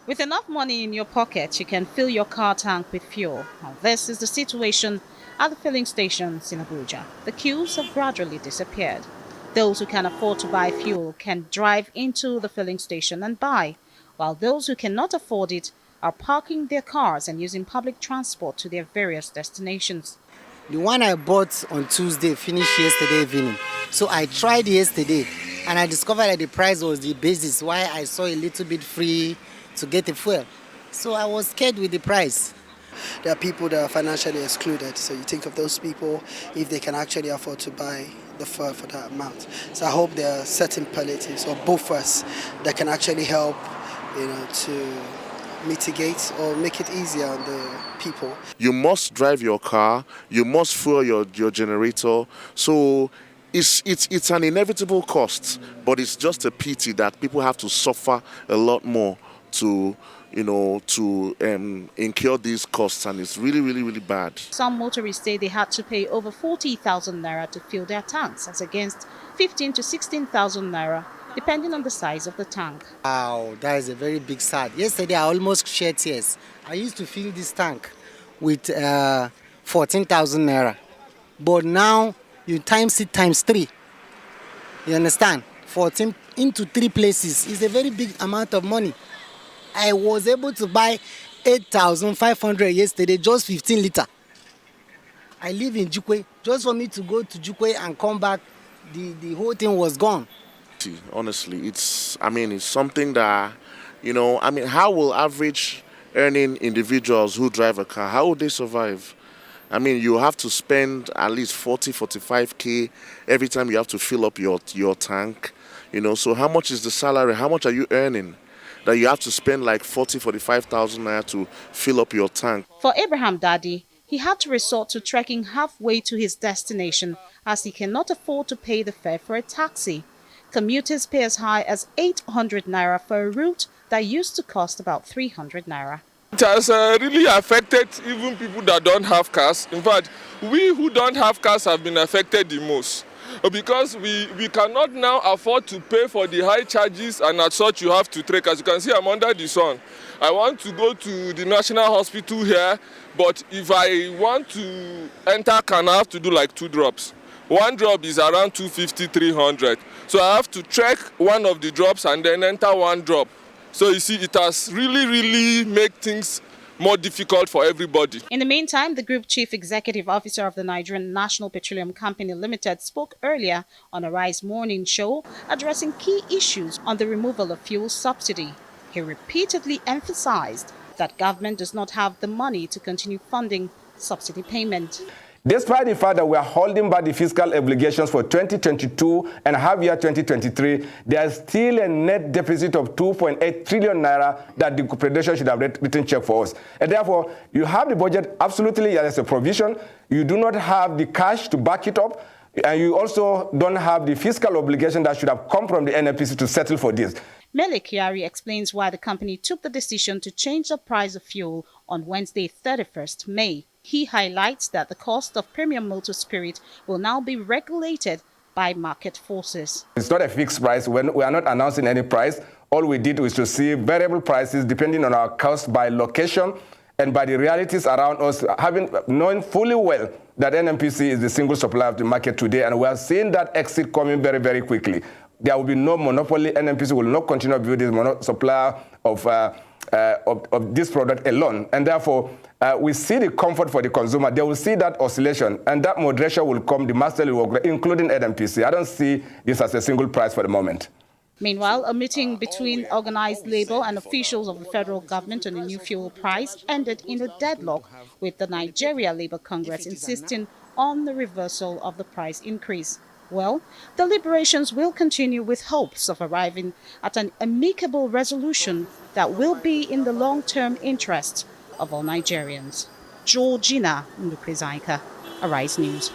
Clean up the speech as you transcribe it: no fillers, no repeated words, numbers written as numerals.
With enough money in your pocket, you can fill your car tank with fuel. Now, this is the situation at the filling stations in Abuja. The queues have gradually disappeared. Those who can afford to buy fuel can drive into the filling station and buy, while those who cannot afford it are parking their cars and using public transport to their various destinations. The one I bought on Tuesday finished yesterday evening. So I tried yesterday and I discovered that the price was the basis why I saw a little bit free to get the fuel. So I was scared with the price. There are people that are financially excluded. So you think of those people if they can actually afford to buy the fuel for that amount. So I hope there are certain palliatives or buffers that can actually help, to mitigate or make it easier on the people. You must drive your car, you must fuel your generator. So it's an inevitable cost, but it's just a pity that people have to suffer a lot more to incur these costs, and it's really, really, really bad. Some motorists say they had to pay over 40,000 naira to fill their tanks, as against 15 to 16,000 naira, depending on the size of the tank. Wow, that is a very big sad. Yesterday I almost shed tears. I used to fill this tank with 14,000 naira, but now you times it times 3. You understand? 14 into 3 places is a very big amount of money. I was able to buy 8,500 yesterday, just 15 litre. I live in Jukwe. Just for me to go to Jukwe and come back, the whole thing was gone. Honestly, it's something that, how will average earning individuals who drive a car, how will they survive? You have to spend at least 45K every time you have to fill up your tank. So how much is the salary? How much are you earning that you have to spend like 45,000 naira to fill up your tank? For Abraham Daddy, he had to resort to trekking halfway to his destination as he cannot afford to pay the fare for a taxi. Commuters pay as high as 800 naira for a route that used to cost about 300 naira. It has really affected even people that don't have cars. In fact, we who don't have cars have been affected the most, because we cannot now afford to pay for the high charges, and as such you have to trek. As you can see, I'm under the sun. I want to go to the National Hospital here, but if I want to enter, I have to do like 2 drops. 1 drop is around 250, 300. So I have to trek one of the drops and then enter 1 drop. So you see, it has really made things more difficult for everybody. In the meantime, the Group Chief Executive Officer of the Nigerian National Petroleum Company Limited spoke earlier on a Rise Morning show addressing key issues on the removal of fuel subsidy. He repeatedly emphasized that government does not have the money to continue funding subsidy payment. Despite the fact that we are holding back the fiscal obligations for 2022 and half year 2023, there is still a net deficit of 2.8 trillion naira that the Federation should have written check for us. And therefore, you have the budget, absolutely, there is a provision. You do not have the cash to back it up. And you also don't have the fiscal obligation that should have come from the NNPC to settle for this. Mele Kyari explains why the company took the decision to change the price of fuel on Wednesday, 31st May. He highlights that the cost of premium motor spirit will now be regulated by market forces. It's not a fixed price. We are not announcing any price. All we did was to see variable prices depending on our cost by location and by the realities around us, knowing fully well that NNPC is the single supplier of the market today, and we are seeing that exit coming very, very quickly. There will be no monopoly. NNPC will not continue to be the supplier of this product alone, and therefore we see the comfort for the consumer. They will see that oscillation, and that moderation will come. The master will work, including NNPC. I don't see this as a single price for the moment. Meanwhile, a meeting between organized labor and officials of the federal government on a new fuel price ended in a deadlock, with the Nigeria Labour Congress insisting on the reversal of the price increase. Well, deliberations will continue with hopes of arriving at an amicable resolution that will be in the long-term interest of all Nigerians. Georgina Ndukwuzaika, Arise News.